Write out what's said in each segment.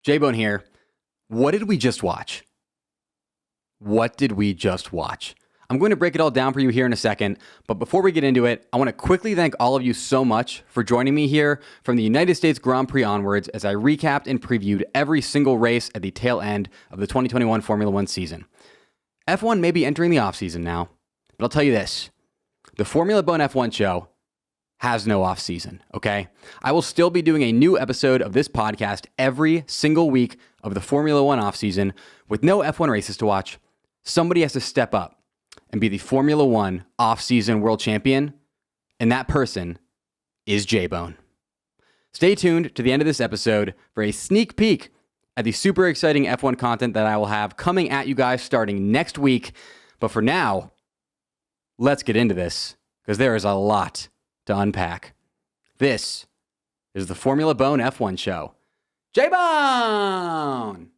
J-Bone here. What did we just watch? What did we just watch? I'm going to break it all down for you here in a second, but before we get into it, I want to quickly thank all of you so much for joining me here from the United States Grand Prix onwards as I recapped and previewed every single race at the tail end of the 2021 Formula One season. F1 may be entering the offseason now, but I'll tell you this. The Formula BONE F1 show has no off-season, okay? I will still be doing a new episode of this podcast every single week of the Formula One off-season with no F1 races to watch. Somebody has to step up and be the Formula One off-season world champion, and that person is J-Bone. Stay tuned to the end of this episode for a sneak peek at the super exciting F1 content that I will have coming at you guys starting next week. But for now, let's get into this, because there is a lot to unpack. This is the Formula BONE F1 show. J-Bone!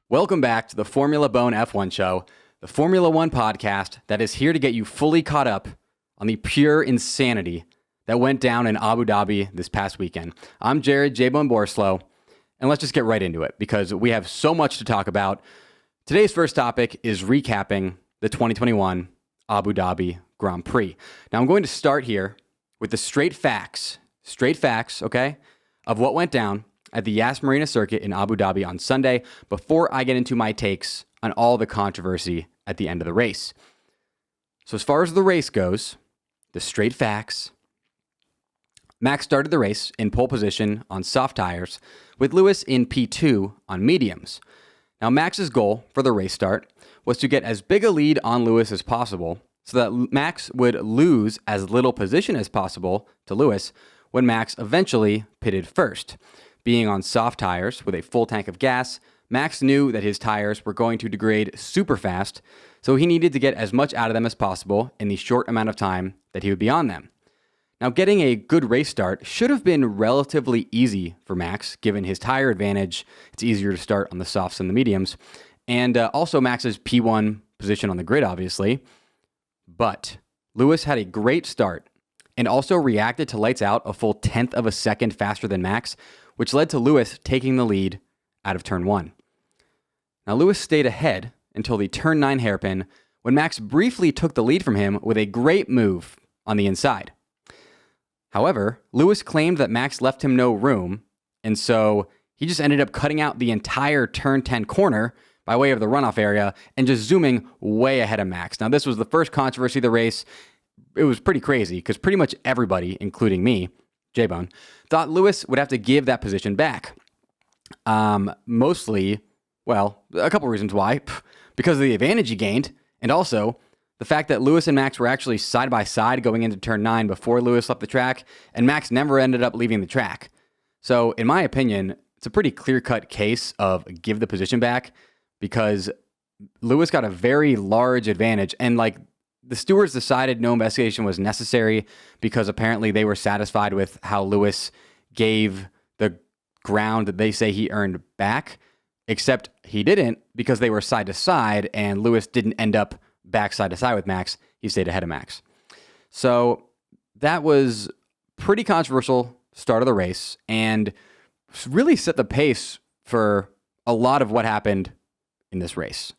Welcome back to the Formula BONE F1 show, the Formula One podcast that is here to get you fully caught up on the pure insanity that went down in Abu Dhabi this past weekend. I'm Jared J-Bone Borislow, and let's just get right into it because we have so much to talk about. Today's first topic is recapping the 2021 Abu Dhabi Grand Prix. Now I'm going to start here with the straight facts, okay, of what went down at the Yas Marina circuit in Abu Dhabi on Sunday before I get into my takes on all the controversy at the end of the race. So as far as the race goes, the straight facts, Max started the race in pole position on soft tires with Lewis in P2 on mediums. Now Max's goal for the race start was to get as big a lead on Lewis as possible so that Max would lose as little position as possible to Lewis when Max eventually pitted first. Being on soft tires with a full tank of gas, Max knew that his tires were going to degrade super fast, so he needed to get as much out of them as possible in the short amount of time that he would be on them. Now, getting a good race start should have been relatively easy for Max, given his tire advantage. It's easier to start on the softs than the mediums, and also Max's P1 position on the grid, obviously. But Lewis had a great start and also reacted to lights out a full 1/10 of a second faster than Max, which led to Lewis taking the lead out of turn 1. Now, Lewis stayed ahead until the turn 9 hairpin when Max briefly took the lead from him with a great move on the inside. However, Lewis claimed that Max left him no room, and so he just ended up cutting out the entire turn 10 corner by way of the runoff area and just zooming way ahead of Max. Now, this was the first controversy of the race. It was pretty crazy because pretty much everybody, including me, J-Bone, thought Lewis would have to give that position back. Mostly, well, a couple reasons why. Because of the advantage he gained, and also the fact that Lewis and Max were actually side by side going into turn 9 before Lewis left the track, and Max never ended up leaving the track. So, in my opinion, it's a pretty clear-cut case of give the position back because Lewis got a very large advantage, and the stewards decided no investigation was necessary because apparently they were satisfied with how Lewis gave the ground that they say he earned back, except he didn't because they were side to side and Lewis didn't end up back side to side with Max. He stayed ahead of Max. So that was pretty controversial start of the race and really set the pace for a lot of what happened in this race.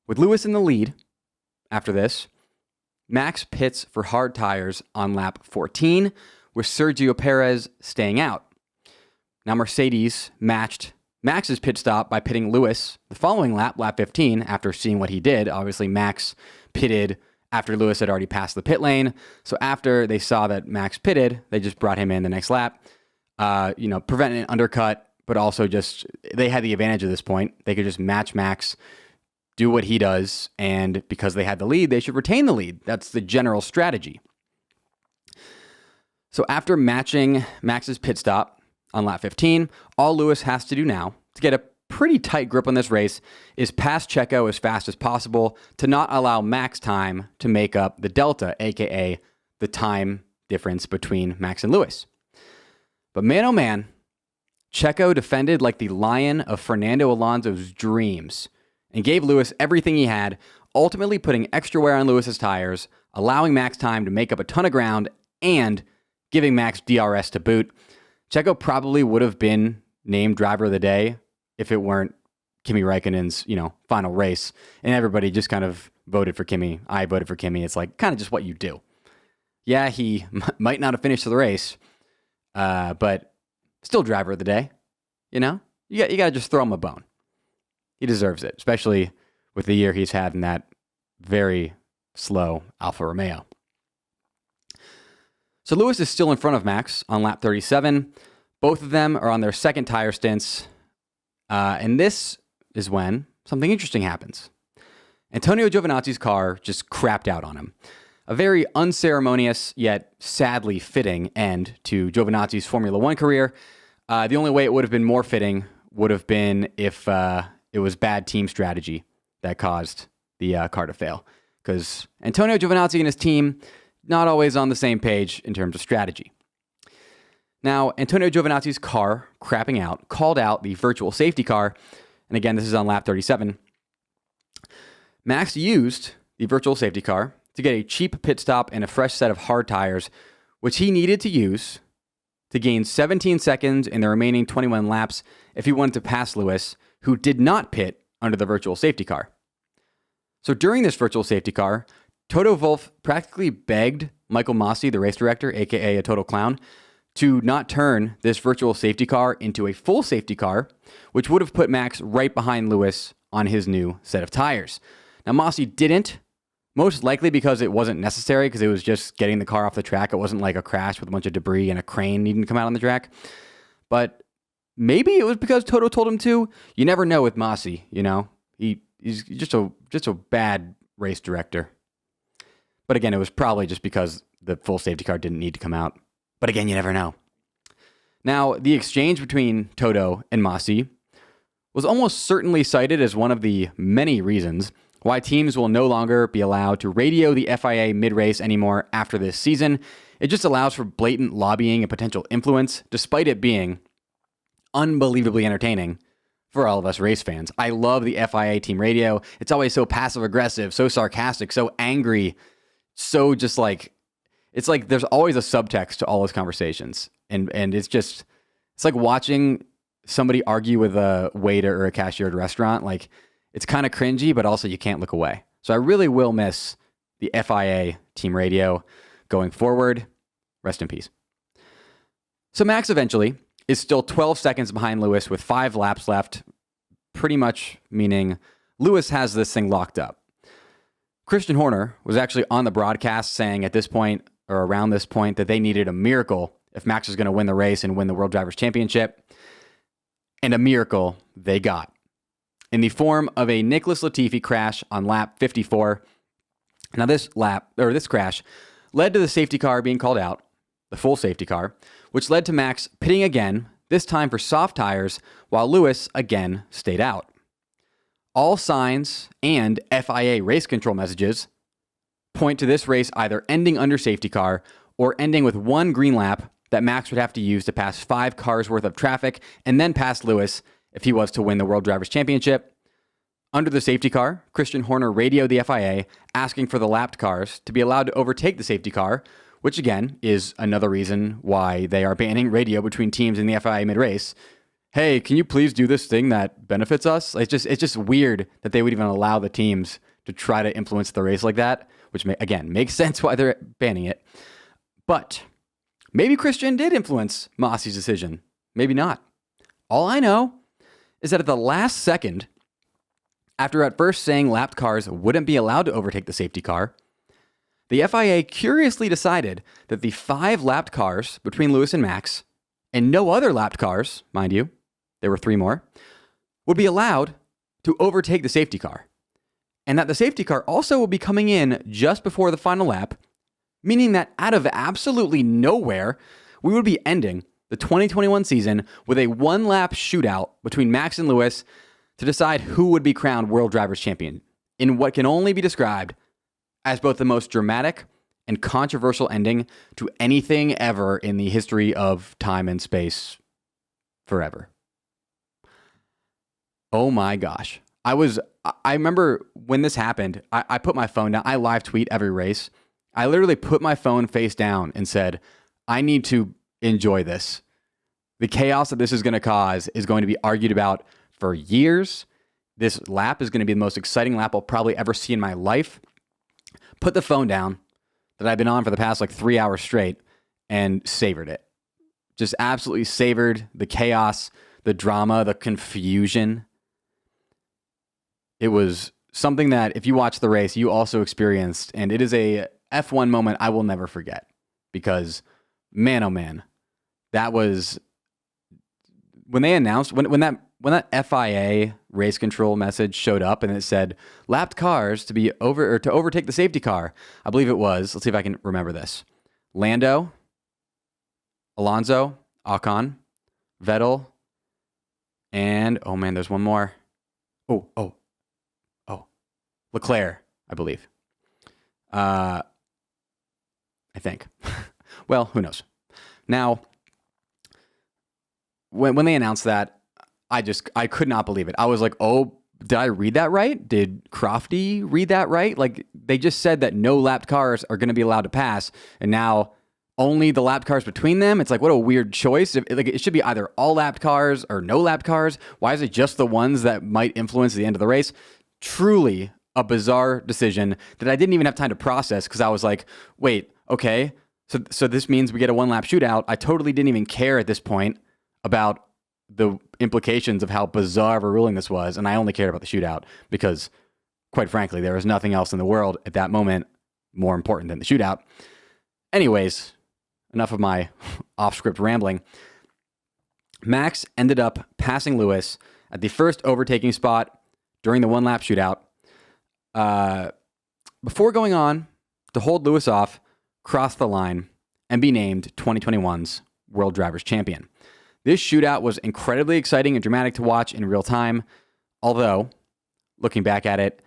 With Lewis in the lead, after this, Max pits for hard tires on lap 14, with Sergio Perez staying out. Now, Mercedes matched Max's pit stop by pitting Lewis the following lap, lap 15, after seeing what he did. Obviously, Max pitted after Lewis had already passed the pit lane. So after they saw that Max pitted, they just brought him in the next lap, preventing an undercut, but also just they had the advantage at this point. They could just match Max, do what he does, and because they had the lead, they should retain the lead. That's the general strategy. So after matching Max's pit stop, on lap 15. All Lewis has to do now to get a pretty tight grip on this race is pass Checo as fast as possible to not allow Max time to make up the delta, aka the time difference between Max and Lewis. But man, oh man, Checo defended like the lion of Fernando Alonso's dreams and gave Lewis everything he had, ultimately putting extra wear on Lewis's tires, allowing Max time to make up a ton of ground, and giving Max DRS to boot. Checo probably would have been named driver of the day if it weren't Kimi Räikkönen's, final race, and everybody just kind of voted for Kimi. I voted for Kimi. It's like kind of just what you do. Yeah, he might not have finished the race, but still driver of the day. You got to just throw him a bone. He deserves it, especially with the year he's had in that very slow Alfa Romeo. So Lewis is still in front of Max on lap 37. Both of them are on their second tire stints. And this is when something interesting happens. Antonio Giovinazzi's car just crapped out on him. A very unceremonious yet sadly fitting end to Giovinazzi's Formula One career. The only way it would have been more fitting would have been if it was bad team strategy that caused the car to fail. Because Antonio Giovinazzi and his team, not always on the same page in terms of strategy. Now, Antonio Giovinazzi's car crapping out called out the virtual safety car. And again, this is on lap 37. Max used the virtual safety car to get a cheap pit stop and a fresh set of hard tires, which he needed to use to gain 17 seconds in the remaining 21 laps if he wanted to pass Lewis, who did not pit under the virtual safety car. So during this virtual safety car, Toto Wolff practically begged Michael Masi, the race director, aka a total clown, to not turn this virtual safety car into a full safety car, which would have put Max right behind Lewis on his new set of tires. Now, Masi didn't, most likely because it wasn't necessary, because it was just getting the car off the track. It wasn't like a crash with a bunch of debris and a crane needing to come out on the track. But maybe it was because Toto told him to. You never know with Masi, He's just a bad race director. But again, it was probably just because the full safety car didn't need to come out. But again, you never know. Now, the exchange between Toto and Masi was almost certainly cited as one of the many reasons why teams will no longer be allowed to radio the FIA mid-race anymore after this season. It just allows for blatant lobbying and potential influence, despite it being unbelievably entertaining for all of us race fans. I love the FIA team radio. It's always so passive-aggressive, so sarcastic, so angry, so just like, it's like there's always a subtext to all those conversations. And it's like watching somebody argue with a waiter or a cashier at a restaurant. Like, it's kind of cringy, but also you can't look away. So I really will miss the FIA team radio going forward. Rest in peace. So Max eventually is still 12 seconds behind Lewis with 5 laps left, pretty much meaning Lewis has this thing locked up. Christian Horner was actually on the broadcast saying at this point, or around this point, that they needed a miracle if Max was going to win the race and win the World Drivers' Championship. And a miracle they got in the form of a Nicholas Latifi crash on lap 54. Now this crash led to the safety car being called out, the full safety car, which led to Max pitting again, this time for soft tires, while Lewis again stayed out. All signs and FIA race control messages point to this race either ending under safety car or ending with one green lap that Max would have to use to pass 5 cars worth of traffic and then pass Lewis if he was to win the World Drivers' Championship. Under the safety car, Christian Horner radioed the FIA asking for the lapped cars to be allowed to overtake the safety car, which again is another reason why they are banning radio between teams in the FIA mid-race. Hey, can you please do this thing that benefits us? It's just weird that they would even allow the teams to try to influence the race like that, which again makes sense why they're banning it. But maybe Christian did influence Masi's decision. Maybe not. All I know is that at the last second, after at first saying lapped cars wouldn't be allowed to overtake the safety car, the FIA curiously decided that the 5 lapped cars between Lewis and Max, and no other lapped cars, mind you, there were 3 more, would be allowed to overtake the safety car. And that the safety car also will be coming in just before the final lap, meaning that out of absolutely nowhere, we would be ending the 2021 season with a one-lap shootout between Max and Lewis to decide who would be crowned World Drivers' Champion in what can only be described as both the most dramatic and controversial ending to anything ever in the history of time and space forever. Oh my gosh. I remember when this happened, I put my phone down. I live tweet every race. I literally put my phone face down and said, I need to enjoy this. The chaos that this is going to cause is going to be argued about for years. This lap is going to be the most exciting lap I'll probably ever see in my life. Put the phone down that I've been on for the past 3 hours straight and savored it. Just absolutely savored the chaos, the drama, the confusion. It was something that if you watch the race, you also experienced, and it is a F1 moment I will never forget because, man, oh man, that was when they announced, when that FIA race control message showed up and it said lapped cars to be over or to overtake the safety car. I believe it was, let's see if I can remember this. Lando, Alonso, Ocon, Vettel, and oh man, there's one more. Oh, Leclerc, I believe. I think. Well, who knows? Now, when they announced that, I could not believe it. I was like, oh, did I read that right? Did Crofty read that right? Like, they just said that no lapped cars are going to be allowed to pass, and now only the lapped cars between them. It's like, what a weird choice. It should be either all lapped cars or no lapped cars. Why is it just the ones that might influence the end of the race? Truly a bizarre decision that I didn't even have time to process because I was like, wait, okay, so this means we get a one-lap shootout. I totally didn't even care at this point about the implications of how bizarre of a ruling this was, and I only cared about the shootout because, quite frankly, there was nothing else in the world at that moment more important than the shootout. Anyways, enough of my off-script rambling. Max ended up passing Lewis at the first overtaking spot during the one-lap shootout. Before going on to hold Lewis off, cross the line, and be named 2021's World Drivers' Champion. This shootout was incredibly exciting and dramatic to watch in real time, although, looking back at it,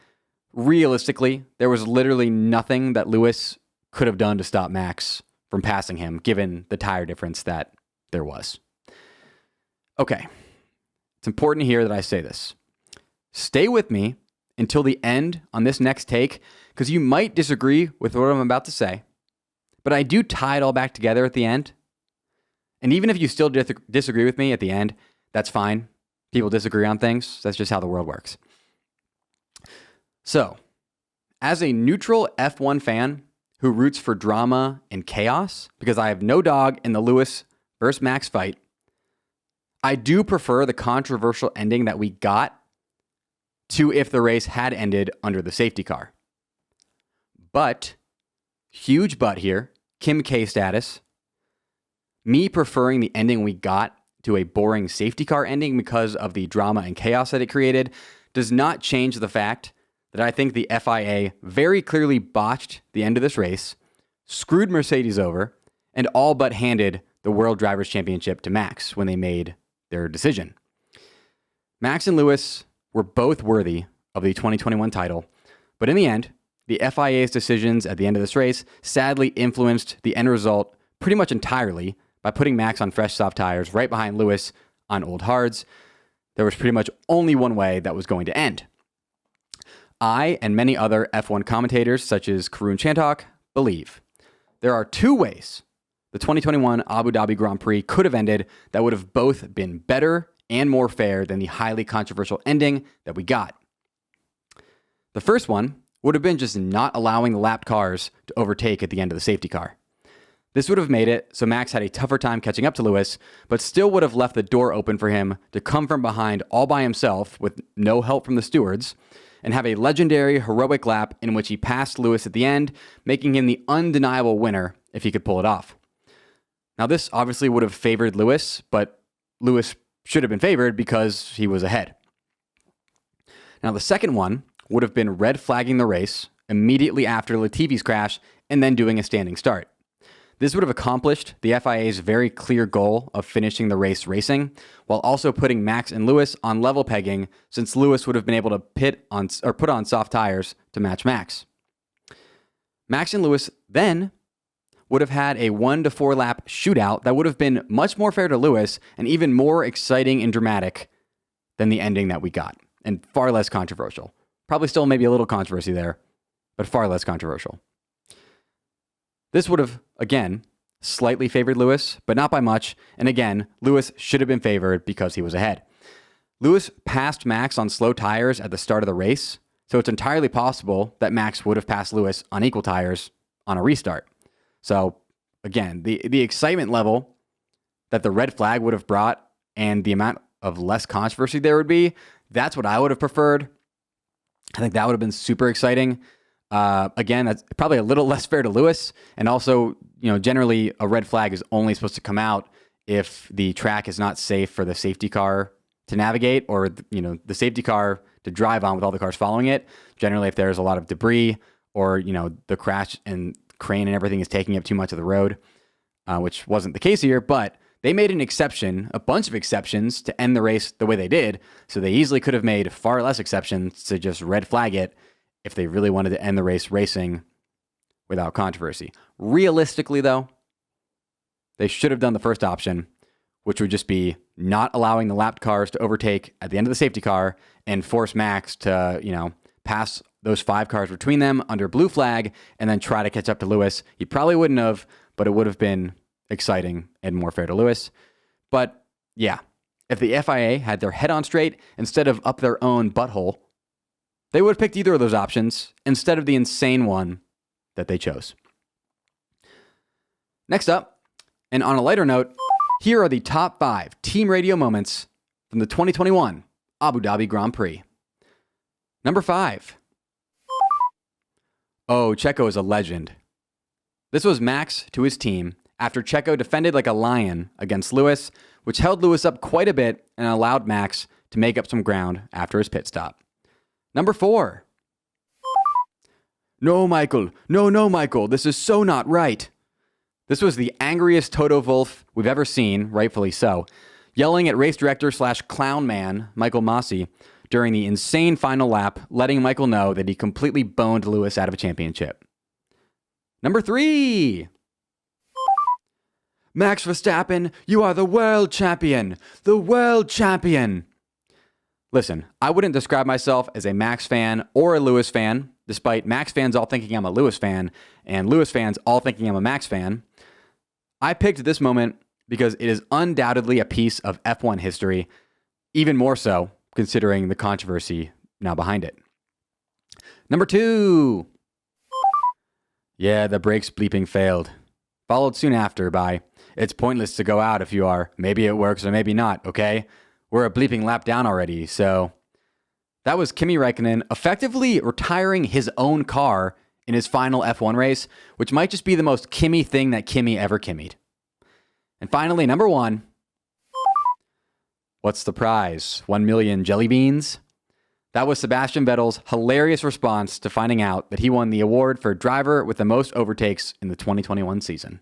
realistically, there was literally nothing that Lewis could have done to stop Max from passing him, given the tire difference that there was. Okay, it's important here that I say this. Stay with me until the end on this next take, because you might disagree with what I'm about to say, but I do tie it all back together at the end. And even if you still disagree with me at the end, that's fine. People disagree on things. That's just how the world works. So, as a neutral F1 fan who roots for drama and chaos, because I have no dog in the Lewis versus Max fight, I do prefer the controversial ending that we got to if the race had ended under the safety car. But, huge but here, Kim K status, me preferring the ending we got to a boring safety car ending because of the drama and chaos that it created does not change the fact that I think the FIA very clearly botched the end of this race, screwed Mercedes over, and all but handed the World Drivers' Championship to Max when they made their decision. Max and Lewis were both worthy of the 2021 title, but in the end, the FIA's decisions at the end of this race sadly influenced the end result pretty much entirely by putting Max on fresh soft tires right behind Lewis on old hards. There was pretty much only one way that was going to end. I and many other F1 commentators, such as Karun Chantok, believe there are two ways the 2021 Abu Dhabi Grand Prix could have ended that would have both been better and more fair than the highly controversial ending that we got. The first one would have been just not allowing the lapped cars to overtake at the end of the safety car. This would have made it so Max had a tougher time catching up to Lewis, but still would have left the door open for him to come from behind all by himself with no help from the stewards and have a legendary heroic lap in which he passed Lewis at the end, making him the undeniable winner if he could pull it off. Now, this obviously would have favored Lewis, but Lewis should have been favored because he was ahead. Now, the second one would have been red flagging the race immediately after Latifi's crash and then doing a standing start. This would have accomplished the FIA's very clear goal of finishing the race racing, while also putting Max and Lewis on level pegging, since Lewis would have been able to put on soft tires to match Max. Max and Lewis then would have had a 1 to 4 lap shootout that would have been much more fair to Lewis and even more exciting and dramatic than the ending that we got, and far less controversial. Probably still maybe a little controversy there, but far less controversial. This would have, again, slightly favored Lewis, but not by much. And again, Lewis should have been favored because he was ahead. Lewis passed Max on slow tires at the start of the race, so it's entirely possible that Max would have passed Lewis on equal tires on a restart. So again, the excitement level that the red flag would have brought and the amount of less controversy there would be, that's what I would have preferred. I think that would have been super exciting. Again, that's probably a little less fair to Lewis. And also, generally a red flag is only supposed to come out if the track is not safe for the safety car to navigate, or, the safety car to drive on with all the cars following it. Generally, if there's a lot of debris or, the crash and crane and everything is taking up too much of the road, which wasn't the case here, but they made an exception, a bunch of exceptions to end the race the way they did. So they easily could have made far less exceptions to just red flag it if they really wanted to end the race racing without controversy. Realistically, though, they should have done the first option, which would just be not allowing the lapped cars to overtake at the end of the safety car and force Max to, pass those 5 cars between them under blue flag and then try to catch up to Lewis. He probably wouldn't have, but it would have been exciting and more fair to Lewis. But yeah, if the FIA had their head on straight instead of up their own butthole, they would have picked either of those options instead of the insane one that they chose. Next up, and on a lighter note, here are the top 5 team radio moments from the 2021 Abu Dhabi Grand Prix. Number 5. Oh, Checo is a legend. This was Max to his team after Checo defended like a lion against Lewis, which held Lewis up quite a bit and allowed Max to make up some ground after his pit stop. Number 4. No, Michael. No, Michael. This is so not right. This was the angriest Toto Wolff we've ever seen, rightfully so, yelling at race director / clown man Michael Masi during the insane final lap, letting Michael know that he completely boned Lewis out of a championship. Number 3. Max Verstappen, you are the world champion. The world champion. Listen, I wouldn't describe myself as a Max fan or a Lewis fan, despite Max fans all thinking I'm a Lewis fan and Lewis fans all thinking I'm a Max fan. I picked this moment because it is undoubtedly a piece of F1 history, even more so considering the controversy now behind it. Number 2. Yeah, the brakes bleeping failed. Followed soon after by, it's pointless to go out if you are. Maybe it works or maybe not, okay? We're a bleeping lap down already, so... That was Kimi Räikkönen effectively retiring his own car in his final F1 race, which might just be the most Kimi thing that Kimi ever Kimmied. And finally, number 1. What's the prize? 1 million jelly beans? That was Sebastian Vettel's hilarious response to finding out that he won the award for driver with the most overtakes in the 2021 season.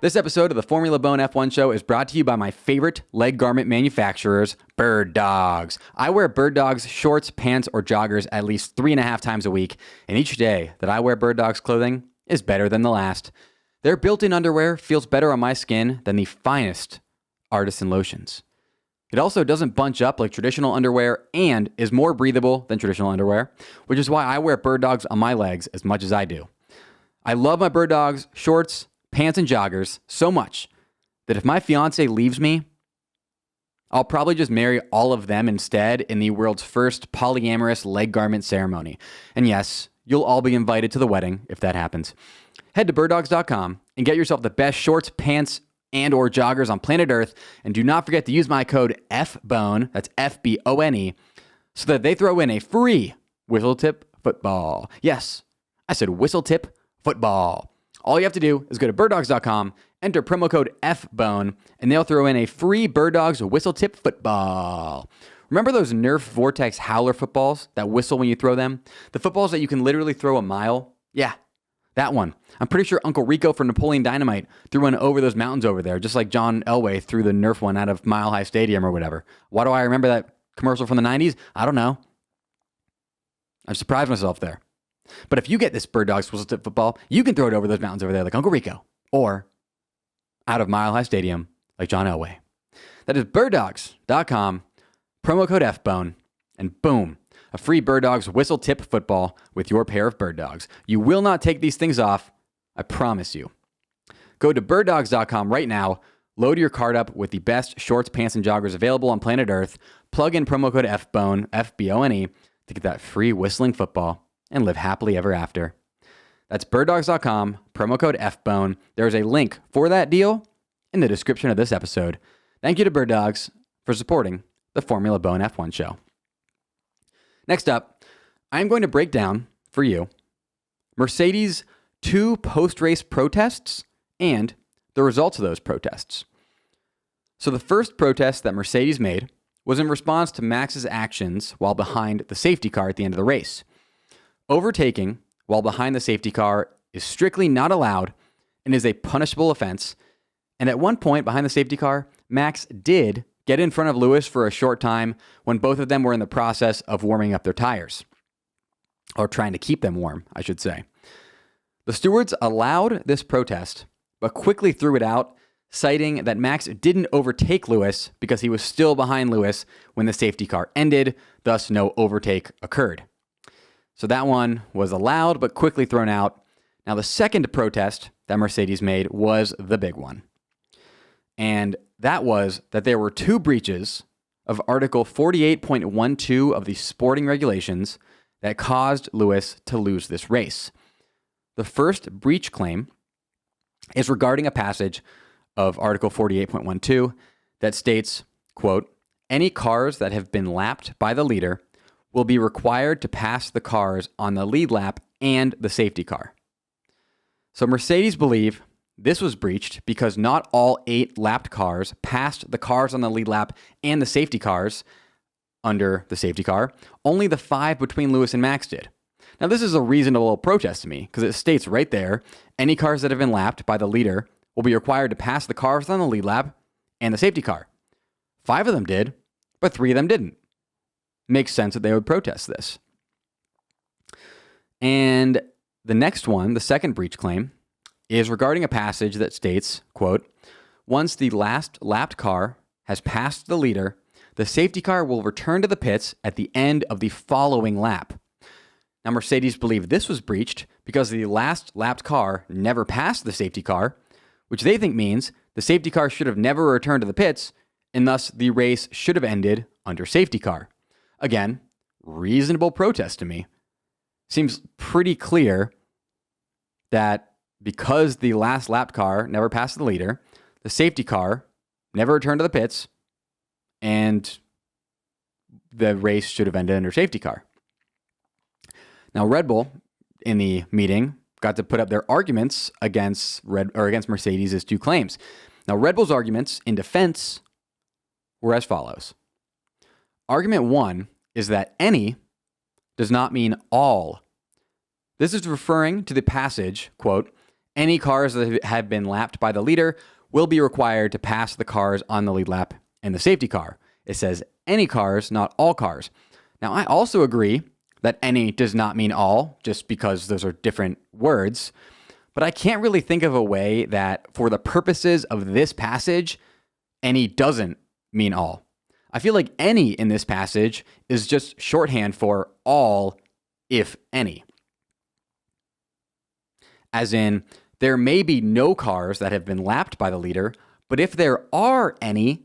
This episode of the Formula Bone F1 show is brought to you by my favorite leg garment manufacturers, Birddogs. I wear Birddogs shorts, pants, or joggers at least 3.5 times a week, and each day that I wear Birddogs clothing is better than the last. Their built-in underwear feels better on my skin than the finest artisan lotions. It also doesn't bunch up like traditional underwear and is more breathable than traditional underwear, which is why I wear Birddogs on my legs as much as I do. I love my Birddogs shorts, pants, and joggers so much that if my fiance leaves me, I'll probably just marry all of them instead in the world's first polyamorous leg garment ceremony. And yes, you'll all be invited to the wedding if that happens. Head to birddogs.com and get yourself the best shorts, pants, and or joggers on planet Earth. And do not forget to use my code FBONE, that's FBONE, so that they throw in a free whistle tip football. Yes, I said whistle tip football. All you have to do is go to birddogs.com, enter promo code FBONE, and they'll throw in a free Birddogs whistle tip football. Remember those Nerf Vortex Howler footballs that whistle when you throw them? The footballs that you can literally throw a mile? Yeah, that one. I'm pretty sure Uncle Rico from Napoleon Dynamite threw one over those mountains over there, just like John Elway threw the Nerf one out of Mile High Stadium or whatever. Why do I remember that commercial from the 90s? I don't know. I've surprised myself there. But if you get this Birddogs whistle tip football, you can throw it over those mountains over there like Uncle Rico, or out of Mile High Stadium like John Elway. That is birddogs.com, promo code FBONE, and boom, a free Birddogs whistle tip football with your pair of Birddogs. You will not take these things off, I promise you. Go to birddogs.com right now, load your cart up with the best shorts, pants, and joggers available on planet Earth, plug in promo code FBONE, FBONE, to get that free whistling football and live happily ever after. That's birddogs.com, promo code FBONE. There's a link for that deal in the description of this episode. Thank you to Birddogs for supporting the Formula Bone F1 show. Next up, I'm going to break down for you Mercedes' 2 post-race protests and the results of those protests. So the first protest that Mercedes made was in response to Max's actions while behind the safety car at the end of the race. Overtaking while behind the safety car is strictly not allowed and is a punishable offense. And at one point behind the safety car, Max did get in front of Lewis for a short time when both of them were in the process of warming up their tires. Or trying to keep them warm, I should say. The stewards allowed this protest, but quickly threw it out, citing that Max didn't overtake Lewis because he was still behind Lewis when the safety car ended, thus no overtake occurred. So that one was allowed, but quickly thrown out. Now, the second protest that Mercedes made was the big one. And that was that there were 2 breaches of Article 48.12 of the sporting regulations that caused Lewis to lose this race. The first breach claim is regarding a passage of Article 48.12 that states, quote, any cars that have been lapped by the leader will be required to pass the cars on the lead lap and the safety car. So Mercedes believe this was breached because not all 8 lapped cars passed the cars on the lead lap and the safety cars under the safety car. Only the 5 between Lewis and Max did. Now, this is a reasonable protest to me because it states right there, any cars that have been lapped by the leader will be required to pass the cars on the lead lap and the safety car. 5 of them did, but 3 of them didn't. Makes sense that they would protest this. And the next one, the second breach claim, is regarding a passage that states, quote, once the last lapped car has passed the leader, the safety car will return to the pits at the end of the following lap. Now, Mercedes believed this was breached because the last lapped car never passed the safety car, which they think means the safety car should have never returned to the pits, and thus the race should have ended under safety car. Again, reasonable protest to me. Seems pretty clear that because the last lapped car never passed the leader, the safety car never returned to the pits, and the race should have ended under safety car. Now, Red Bull, in the meeting, got to put up their arguments against Mercedes' 2 claims. Now, Red Bull's arguments in defense were as follows. Argument 1 is that any does not mean all. This is referring to the passage, quote, any cars that have been lapped by the leader will be required to pass the cars on the lead lap and the safety car. It says any cars, not all cars. Now, I also agree that any does not mean all, just because those are different words. But I can't really think of a way that, for the purposes of this passage, any doesn't mean all. I feel like any in this passage is just shorthand for all, if any. As in, there may be no cars that have been lapped by the leader, but if there are any,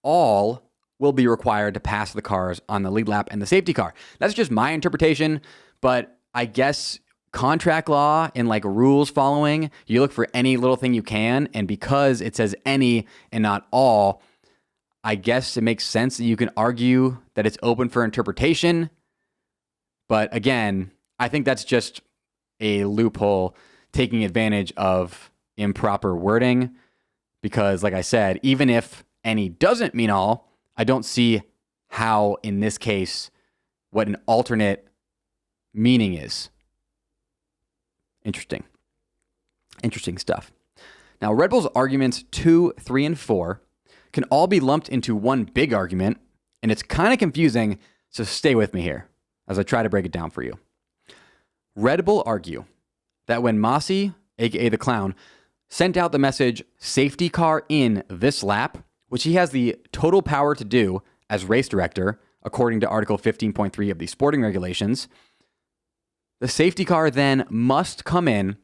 all will be required to pass the cars on the lead lap and the safety car. That's just my interpretation, but I guess contract law and like rules following, you look for any little thing you can, and because it says any and not all, I guess it makes sense that you can argue that it's open for interpretation. But again, I think that's just a loophole taking advantage of improper wording because, like I said, even if any doesn't mean all, I don't see how, in this case, what an alternate meaning is. Interesting stuff. Now, Red Bull's arguments 2, 3, and 4 can all be lumped into one big argument, and it's kind of confusing, so stay with me here as I try to break it down for you. Red Bull argue that when Masi, aka the clown, sent out the message, safety car in this lap, which he has the total power to do as race director, according to Article 15.3 of the sporting regulations, the safety car then must come in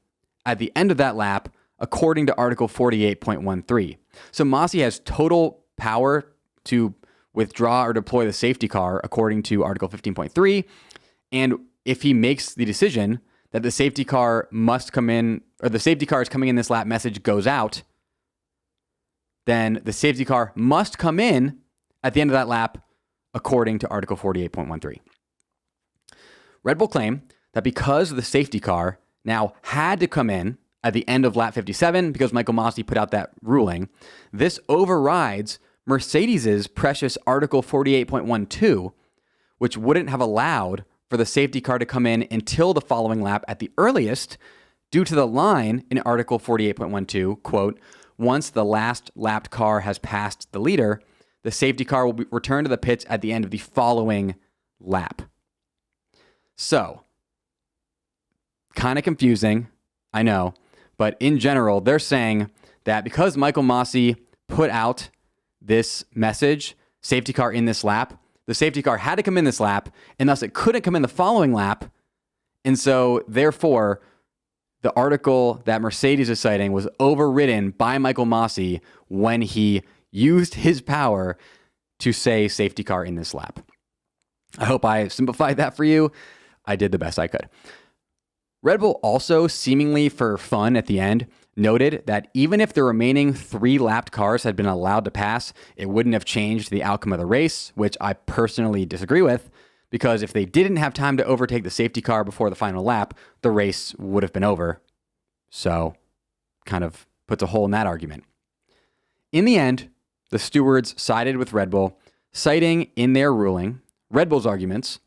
at the end of that lap, according to Article 48.13. So Masi has total power to withdraw or deploy the safety car, according to Article 15.3. And if he makes the decision that the safety car must come in, or the safety car is coming in this lap message goes out, then the safety car must come in at the end of that lap, according to Article 48.13. Red Bull claim that because the safety car now had to come in at the end of lap 57, because Michael Masi put out that ruling, this overrides Mercedes's precious Article 48.12, which wouldn't have allowed for the safety car to come in until the following lap at the earliest, due to the line in Article 48.12, quote, once the last lapped car has passed the leader, the safety car will be returned to the pits at the end of the following lap. So, kind of confusing, I know, but in general, they're saying that because Michael Masi put out this message, safety car in this lap, the safety car had to come in this lap, and thus it couldn't come in the following lap. And so, therefore, the article that Mercedes is citing was overridden by Michael Masi when he used his power to say safety car in this lap. I hope I simplified that for you. I did the best I could. Red Bull also, seemingly for fun at the end, noted that even if the remaining 3 lapped cars had been allowed to pass, it wouldn't have changed the outcome of the race, which I personally disagree with, because if they didn't have time to overtake the safety car before the final lap, the race would have been over. So, kind of puts a hole in that argument. In the end, the stewards sided with Red Bull, citing in their ruling Red Bull's arguments,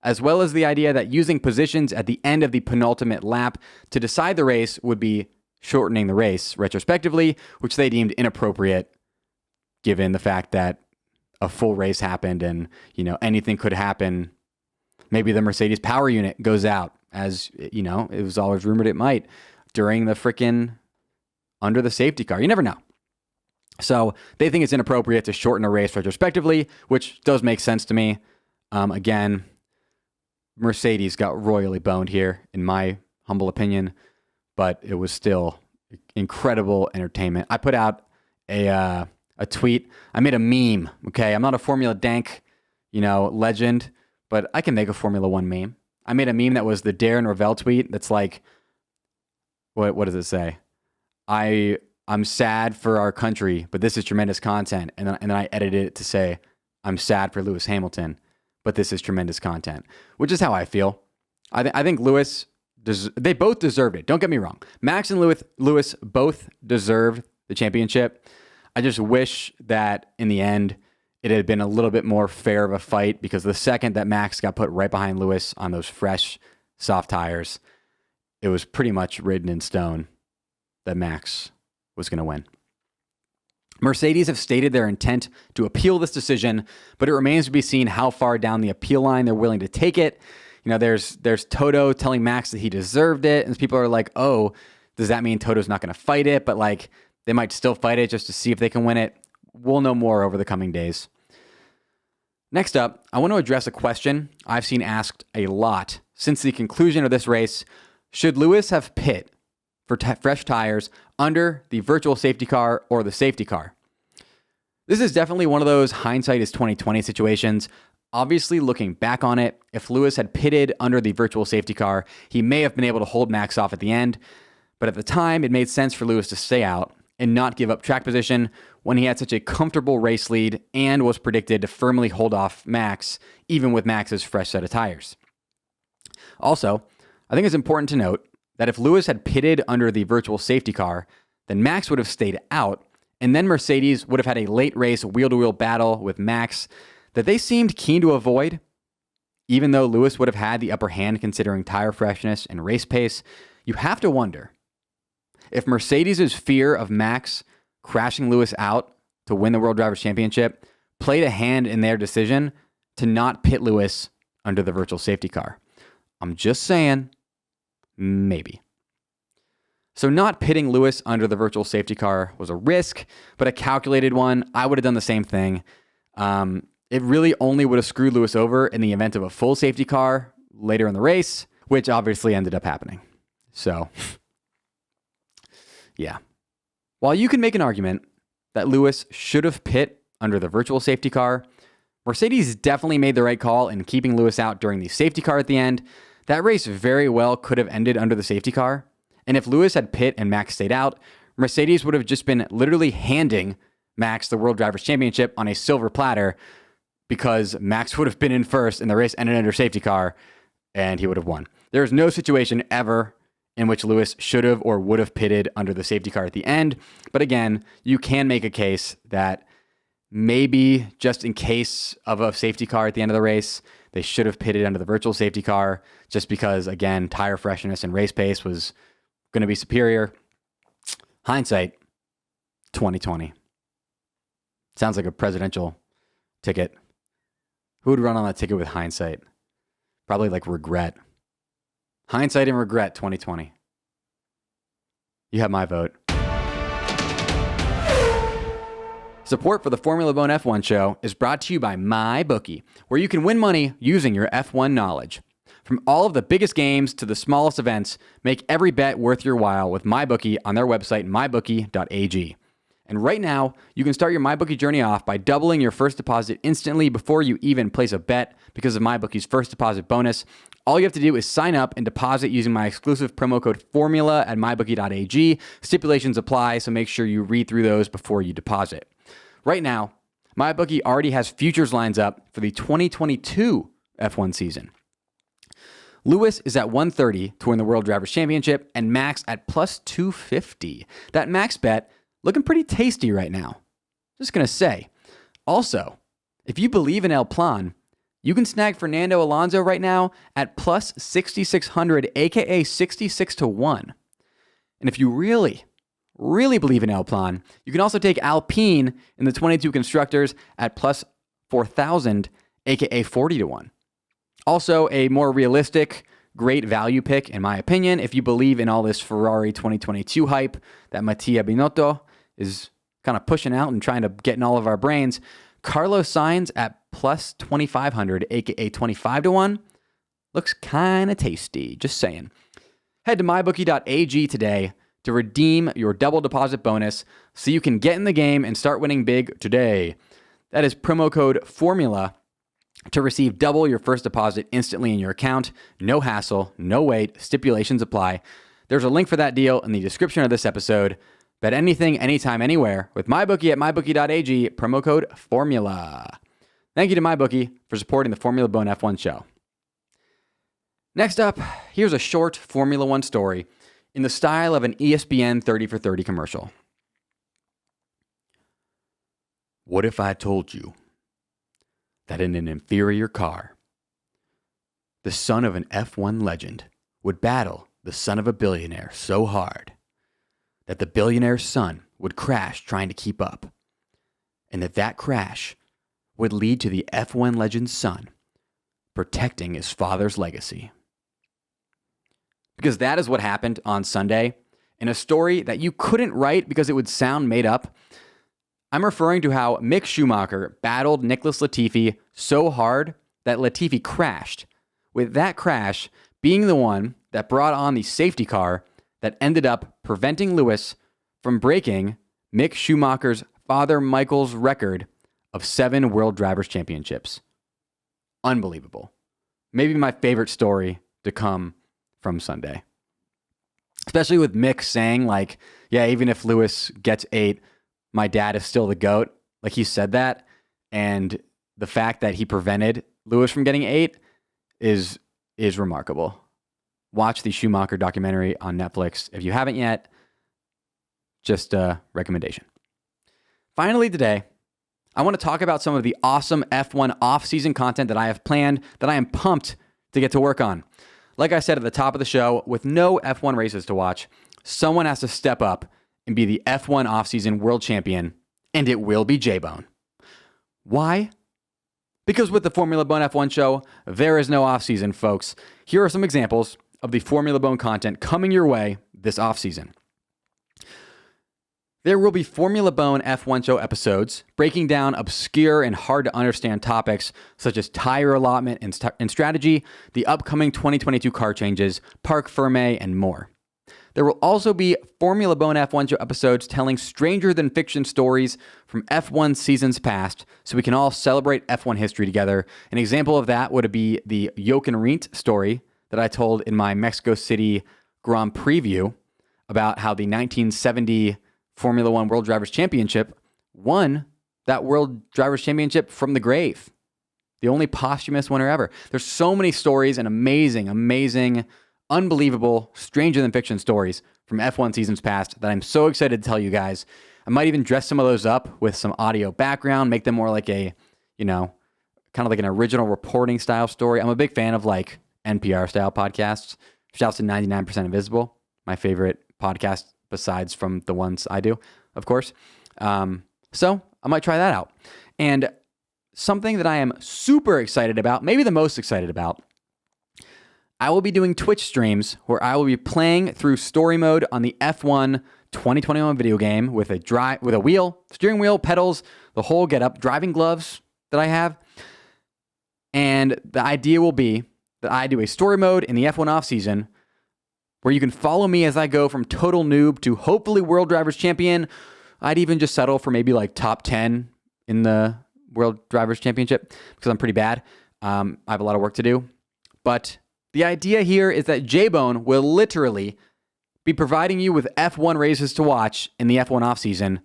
as well as the idea that using positions at the end of the penultimate lap to decide the race would be shortening the race retrospectively, which they deemed inappropriate given the fact that a full race happened and, anything could happen. Maybe the Mercedes power unit goes out, as, it was always rumored it might, during the frickin' under the safety car. You never know. So they think it's inappropriate to shorten a race retrospectively, which does make sense to me. Again, Mercedes got royally boned here, in my humble opinion, but it was still incredible entertainment. I put out a tweet. I made a meme, okay? I'm not a Formula Dank, legend, but I can make a Formula One meme. I made a meme that was the Darren Ravel tweet that's like, what does it say? I'm sad for our country, but this is tremendous content. And then I edited it to say, I'm sad for Lewis Hamilton, but this is tremendous content, which is how I feel. I think Lewis, they both deserved it. Don't get me wrong. Max and Lewis both deserved the championship. I just wish that in the end, it had been a little bit more fair of a fight, because the second that Max got put right behind Lewis on those fresh, soft tires, it was pretty much written in stone that Max was going to win. Mercedes have stated their intent to appeal this decision, but it remains to be seen how far down the appeal line they're willing to take it. There's Toto telling Max that he deserved it, and people are like, oh, does that mean Toto's not going to fight it? But they might still fight it just to see if they can win it. We'll know more over the coming days. Next up, I want to address a question I've seen asked a lot since the conclusion of this race. Should Lewis have pit for fresh tires under the virtual safety car or the safety car? This is definitely one of those hindsight is 2020 situations. Obviously, looking back on it, if Lewis had pitted under the virtual safety car, he may have been able to hold Max off at the end. But at the time, it made sense for Lewis to stay out and not give up track position when he had such a comfortable race lead and was predicted to firmly hold off Max, even with Max's fresh set of tires. Also, I think it's important to note that if Lewis had pitted under the virtual safety car, then Max would have stayed out, and then Mercedes would have had a late race wheel-to-wheel battle with Max that they seemed keen to avoid, even though Lewis would have had the upper hand considering tire freshness and race pace. You have to wonder if Mercedes' fear of Max crashing Lewis out to win the World Drivers' Championship played a hand in their decision to not pit Lewis under the virtual safety car. I'm just saying, maybe. So not pitting Lewis under the virtual safety car was a risk, but a calculated one. I would have done the same thing. It really only would have screwed Lewis over in the event of a full safety car later in the race, which obviously ended up happening. So, yeah. While you can make an argument that Lewis should have pit under the virtual safety car, Mercedes definitely made the right call in keeping Lewis out during the safety car at the end. That race very well could have ended under the safety car. And if Lewis had pit and Max stayed out, Mercedes would have just been literally handing Max the World Drivers' Championship on a silver platter because Max would have been in first and the race ended under safety car and he would have won. There is no situation ever in which Lewis should have or would have pitted under the safety car at the end. But again, you can make a case that maybe just in case of a safety car at the end of the race, they should have pitted under the virtual safety car just because, again, tire freshness and race pace was going to be superior. Hindsight, 2020. Sounds like a presidential ticket. Who would run on that ticket with hindsight? Probably like regret. Hindsight and regret, 2020. You have my vote. Support for the Formula Bone F1 show is brought to you by MyBookie, where you can win money using your F1 knowledge. From all of the biggest games to the smallest events, make every bet worth your while with MyBookie on their website, MyBookie.ag. And right now, you can start your MyBookie journey off by doubling your first deposit instantly before you even place a bet because of MyBookie's first deposit bonus. All you have to do is sign up and deposit using my exclusive promo code FORMULA at MyBookie.ag. Stipulations apply, so make sure you read through those before you deposit. Right now, MyBookie already has futures lines up for the 2022 F1 season. Lewis is at 130 to win the World Drivers' Championship and Max at plus 250. That Max bet looking pretty tasty right now. Just going to say. Also, if you believe in El Plan, you can snag Fernando Alonso right now at plus 6,600, aka 66 to 1. And if you really believe in El Plan, you can also take Alpine in the 22 constructors at plus 4,000, aka 40 to 1. Also, a more realistic, great value pick, in my opinion, if you believe in all this Ferrari 2022 hype that Mattia Binotto is kind of pushing out and trying to get in all of our brains. Carlos Sainz at plus 2,500, aka 25 to 1, looks kind of tasty. Just saying. Head to mybookie.ag today to redeem your double deposit bonus so you can get in the game and start winning big today. That is promo code FORMULA to receive double your first deposit instantly in your account. No hassle, no wait, stipulations apply. There's a link for that deal in the description of this episode. Bet anything, anytime, anywhere with MyBookie at mybookie.ag, promo code FORMULA. Thank you to MyBookie for supporting the Formula Bone F1 show. Next up, here's a short Formula One story in the style of an ESPN 30 for 30 commercial. What if I told you that in an inferior car, the son of an F1 legend would battle the son of a billionaire so hard that the billionaire's son would crash trying to keep up, and that crash would lead to the F1 legend's son protecting his father's legacy? Because that is what happened on Sunday in a story that you couldn't write because it would sound made up. I'm referring to how Mick Schumacher battled Nicholas Latifi so hard that Latifi crashed, with that crash being the one that brought on the safety car that ended up preventing Lewis from breaking Mick Schumacher's father Michael's record of 7 World Drivers' Championships. Unbelievable. Maybe my favorite story to come from Sunday. Especially with Mick saying, like, yeah, even if Lewis gets 8, my dad is still the GOAT. Like, he said that. And the fact that he prevented Lewis from getting 8 is remarkable. Watch the Schumacher documentary on Netflix. If you haven't yet, just a recommendation. Finally today, I want to talk about some of the awesome F1 off-season content that I have planned that I am pumped to get to work on. Like I said at the top of the show, with no F1 races to watch, someone has to step up and be the F1 off-season world champion, and it will be J-Bone. Why? Because with the Formula Bone F1 show, there is no off-season, folks. Here are some examples of the Formula Bone content coming your way this off-season. There will be Formula Bone F1 show episodes breaking down obscure and hard to understand topics such as tire allotment and strategy, the upcoming 2022 car changes, Parc Fermé, and more. There will also be Formula Bone F1 show episodes telling stranger than fiction stories from F1 seasons past so we can all celebrate F1 history together. An example of that would be the Jochen Rindt story that I told in my Mexico City Grand Preview about how the 1970 Formula One World Drivers' Championship won that World Drivers' Championship from the grave. The only posthumous winner ever. There's so many stories and amazing, unbelievable, stranger than fiction stories from F1 seasons past that I'm so excited to tell you guys. I might even dress some of those up with some audio background, make them more like a, kind of like an original reporting style story. I'm a big fan of like NPR style podcasts. Shouts to 99% Invisible, my favorite podcast besides from the ones I do, of course. So I might try that out. And something that I am super excited about, maybe the most excited about, I will be doing Twitch streams where I will be playing through story mode on the F1 2021 video game with a wheel, steering wheel, pedals, the whole getup, driving gloves that I have. And the idea will be that I do a story mode in the F1 off season where you can follow me as I go from total noob to hopefully World Drivers Champion. I'd even just settle for maybe like top 10 in the World Drivers Championship because I'm pretty bad. I have a lot of work to do. But the idea here is that J-Bone will literally be providing you with F1 races to watch in the F1 offseason.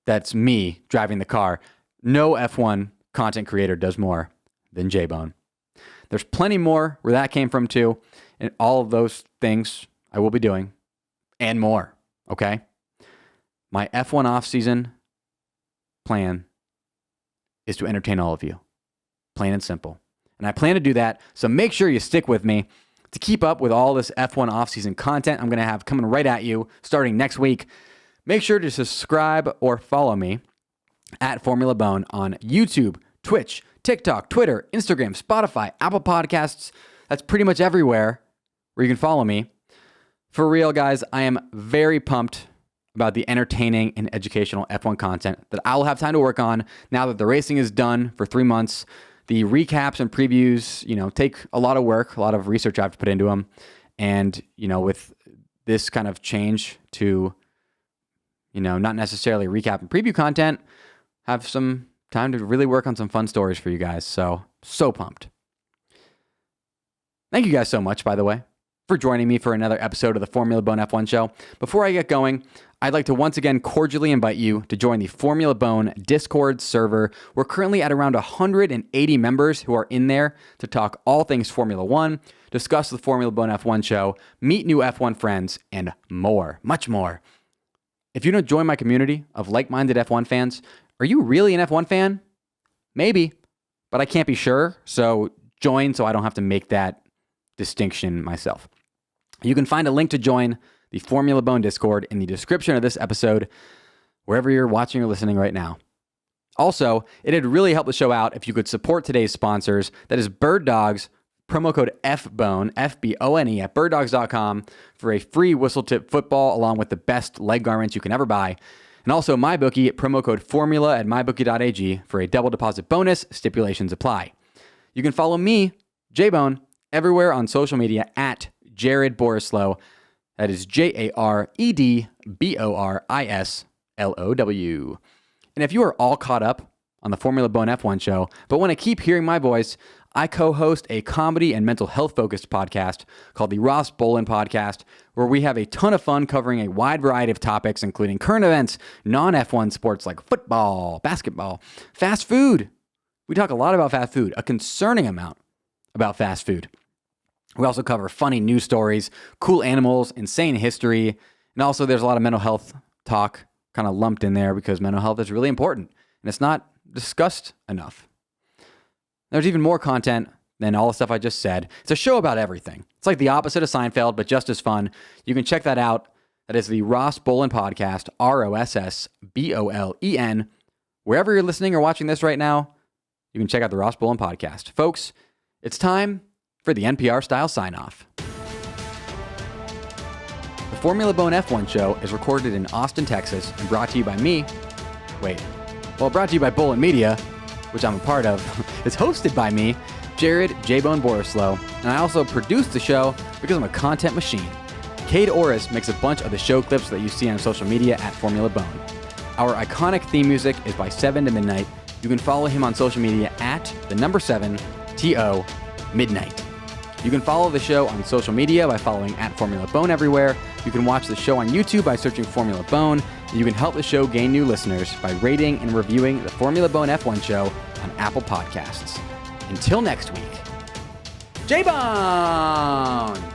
That's me driving the car. No F1 content creator does more than J-Bone. There's plenty more where that came from too. And all of those things I will be doing and more, okay? My F1 offseason plan is to entertain all of you, plain and simple. And I plan to do that, so make sure you stick with me to keep up with all this F1 offseason content I'm going to have coming right at you starting next week. Make sure to subscribe or follow me at Formula Bone on YouTube, Twitch, TikTok, Twitter, Instagram, Spotify, Apple Podcasts. That's pretty much everywhere where you can follow me. For real, guys, I am very pumped about the entertaining and educational F1 content that I'll have time to work on now that the racing is done for 3 months. The recaps and previews, take a lot of work, a lot of research I have to put into them. And, with this kind of change to, not necessarily recap and preview content, have some time to really work on some fun stories for you guys. So pumped. Thank you guys so much, by the way, for joining me for another episode of the Formula Bone F1 show. Before I get going, I'd like to once again cordially invite you to join the Formula Bone Discord server. We're currently at around 180 members who are in there to talk all things Formula One, discuss the Formula Bone F1 show, meet new F1 friends, and more, much more. If you don't join my community of like-minded F1 fans, are you really an F1 fan? Maybe, but I can't be sure, so join so I don't have to make that distinction myself. You can find a link to join the Formula Bone Discord in the description of this episode, wherever you're watching or listening right now. Also, it'd really help the show out if you could support today's sponsors. That is Birddogs, promo code FBONE, F-B-O-N-E, at birddogs.com for a free whistle tip football along with the best leg garments you can ever buy. And also MyBookie, promo code FORMULA at MyBookie.ag for a double deposit bonus. Stipulations apply. You can follow me, J-Bone, everywhere on social media at Jared Borislow. That is JaredBorislow. And if you are all caught up on the Formula Bone F1 show, but want to keep hearing my voice, I co-host a comedy and mental health focused podcast called the Ross Bolen Podcast, where we have a ton of fun covering a wide variety of topics, including current events, non-F1 sports like football, basketball, fast food. We talk a lot about fast food, a concerning amount about fast food. We also cover funny news stories, cool animals, insane history, and also there's a lot of mental health talk kind of lumped in there because mental health is really important. and it's not discussed enough. There's even more content than all the stuff I just said. It's a show about everything. It's like the opposite of Seinfeld, but just as fun. You can check that out. That is the Ross Bolen podcast, ROSSBOLEN. Wherever you're listening or watching this right now, you can check out the Ross Bolen podcast. Folks, it's time for the NPR-style sign-off. The Formula Bone F1 show is recorded in Austin, Texas, and brought to you by me. Brought to you by Bolen Media, which I'm a part of. It's hosted by me, Jared J-Bone Borislow, and I also produce the show because I'm a content machine. Cade Orris makes a bunch of the show clips that you see on social media at Formula Bone. Our iconic theme music is by 7 to Midnight. You can follow him on social media at 7TO Midnight. You can follow the show on social media by following at Formula Bone everywhere. You can watch the show on YouTube by searching Formula Bone. And you can help the show gain new listeners by rating and reviewing the Formula Bone F1 show on Apple Podcasts. Until next week, J-Bone!